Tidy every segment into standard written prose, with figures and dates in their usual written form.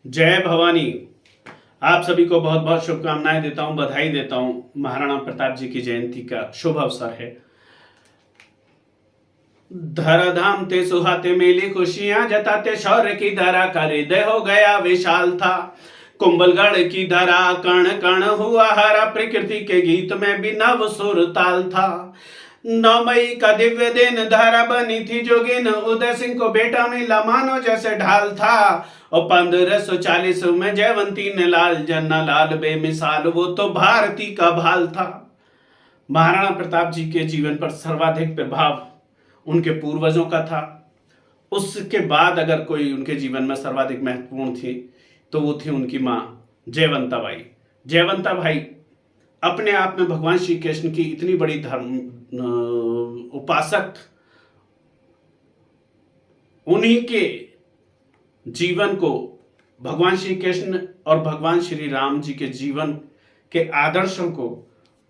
जय भवानी। आप सभी को बहुत बहुत शुभकामनाएं देता हूं, बधाई देता हूं। महाराणा प्रताप जी की जयंती का शुभ अवसर है। धरा धाम ते सुहाते मेली खुशियां जताते शौर्य की धरा का हृदय हो गया विशाल था। कुंभलगढ़ की धरा कण कण हुआ हरा, प्रकृति के गीत में भी नव सुर ताल था। 9 मई का दिव्य दिन धारा बनी थी जोगिन, उदय सिंह को बेटा मिला मानो जैसे ढाल था। और 1540 में जयवंती ने लाल जन्ना लाल बेमिसाल, वो तो भारती का भाल था। महाराणा प्रताप जी के जीवन पर सर्वाधिक प्रभाव उनके पूर्वजों का था। उसके बाद अगर कोई उनके जीवन में सर्वाधिक महत्वपूर्ण थी तो वो थी उनकी मां जयवंता बाई। जयवंता भाई अपने आप में भगवान श्री कृष्ण की इतनी बड़ी धर्म उपासक, उन्हीं के जीवन को भगवान श्री कृष्ण और भगवान श्री राम जी के जीवन के आदर्शों को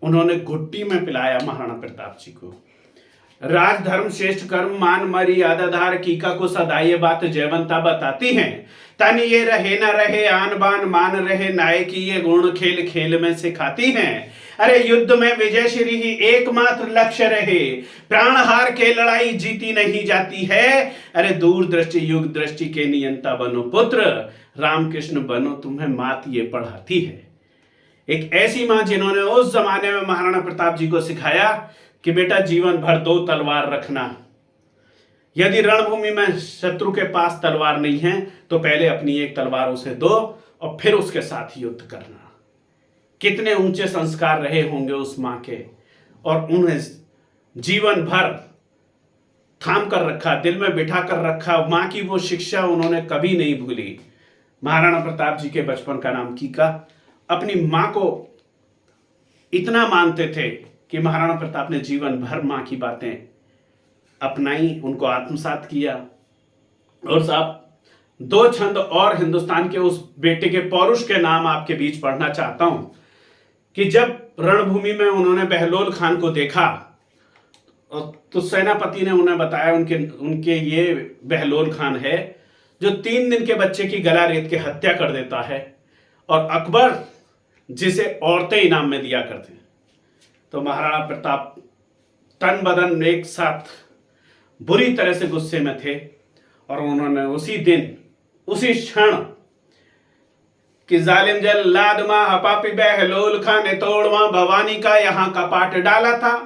उन्होंने घुट्टी में पिलाया महाराणा प्रताप जी को। राज धर्म श्रेष्ठ कर्म मान मर्यादा धार कीका को सदा ये बात जयवंता बताती हैं। तन ये रहे न रहे आन बान मान रहे नायक ये गुण खेल खेल में सिखाती हैं। अरे युद्ध में विजय श्री ही एकमात्र लक्ष्य रहे, प्राण हार के लड़ाई जीती नहीं जाती है। अरे दूरदृष्टि युग दृष्टि के नियंता बनो पुत्र, रामकृष्ण बनो तुम्हें मात ये पढ़ाती है। एक ऐसी मां जिन्होंने उस जमाने में महाराणा प्रताप जी को सिखाया कि बेटा जीवन भर 2 तलवार रखना। यदि रणभूमि में शत्रु के पास तलवार नहीं है तो पहले अपनी एक तलवार उसे दो और फिर उसके साथ युद्ध करना। कितने ऊंचे संस्कार रहे होंगे उस मां के, और उन्हें जीवन भर थाम कर रखा, दिल में बिठा कर रखा। मां की वो शिक्षा उन्होंने कभी नहीं भूली। महाराणा प्रताप जी के बचपन का नाम कीका। अपनी मां को इतना मानते थे कि महाराणा प्रताप ने जीवन भर मां की बातें अपनाई, उनको आत्मसात किया। और साहब 2 छंद और हिंदुस्तान के उस बेटे के पौरुष के नाम आपके बीच पढ़ना चाहता हूं कि जब रणभूमि में उन्होंने बहलोल खान को देखा तो सेनापति ने उन्हें बताया उनके ये बहलोल खान है जो 3 दिन के बच्चे की गला रेत के हत्या कर देता है, और अकबर जिसे औरतें इनाम में दिया करते। तो महाराणा प्रताप तन बदन एक साथ बुरी तरह से गुस्से में थे, और उन्होंने उसी दिन उसी क्षण कि जालिम जल्लाद मां हपापी बहलोल खान ने तोड़वा भवानी का यहां कपाट डाला था।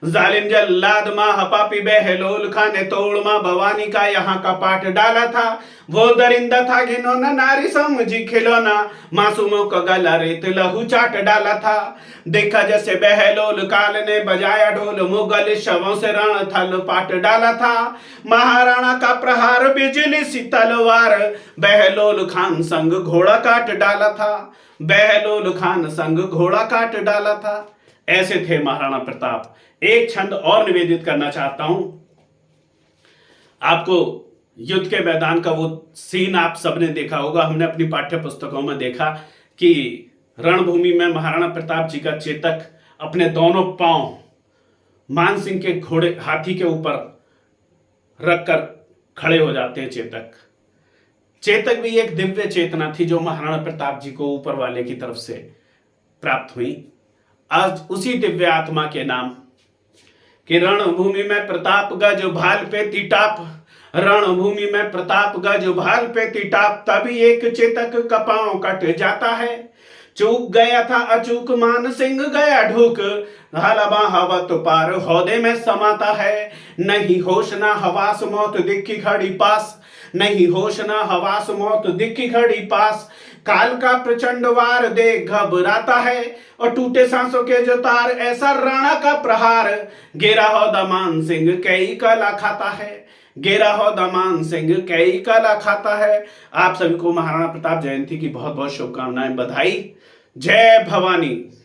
जालिम जल्लाद मां हपापी बहलोल खान ने तोड़वा भवानी का यहां कपाट डाला था। वो दरिंदा था घिनौना नारी समझी खिलौना, मासूमों का गला रेत लहू चाट डाला था। देखा जैसे बहलोल काल ने बजाया ढोल, मुगल शवों से रण थल पाट डाला था। महाराणा का प्रहार बिजली सी तलवार, बहलोल खान संग घोड़ा काट डाला था। बहलोल खान संग घोड़ा काट डाला था। ऐसे थे महाराणा प्रताप। एक छंद और निवेदित करना चाहता हूं आपको। युद्ध के मैदान का वो सीन आप सबने देखा होगा, हमने अपनी पाठ्य पुस्तकों में देखा कि रणभूमि में महाराणा प्रताप जी का चेतक अपने दोनों पांव मान सिंह के घोड़े हाथी के ऊपर रखकर खड़े हो जाते हैं। चेतक भी एक दिव्य चेतना थी जो महाराणा प्रताप जी को ऊपर वाले की तरफ से प्राप्त हुई। आज उसी दिव्य आत्मा के नाम कि रणभूमि में प्रताप गज भाल पे तिटाप, रणभूमि में प्रताप गज भाल पे तिटाप, तभी एक चेतक का पांव कट जाता है। चूक गया था अचूक मान सिंह गया ढूक, हलबा हवा तो पार हौदे में समाता है। नहीं होश ना हवास मौत दिखी खड़ी पास, नहीं होश ना हवास मौत दिखी खड़ी पास। काल का प्रचंड वार देख घबराता है, और टूटे सांसों के जो तार ऐसा राणा का प्रहार। गेरा हो दमान सिंह कई कला खाता है, गेरा हो दमान सिंह कई कला खाता है। आप सभी को महाराणा प्रताप जयंती की बहुत बहुत शुभकामनाएं, बधाई। जय भवानी।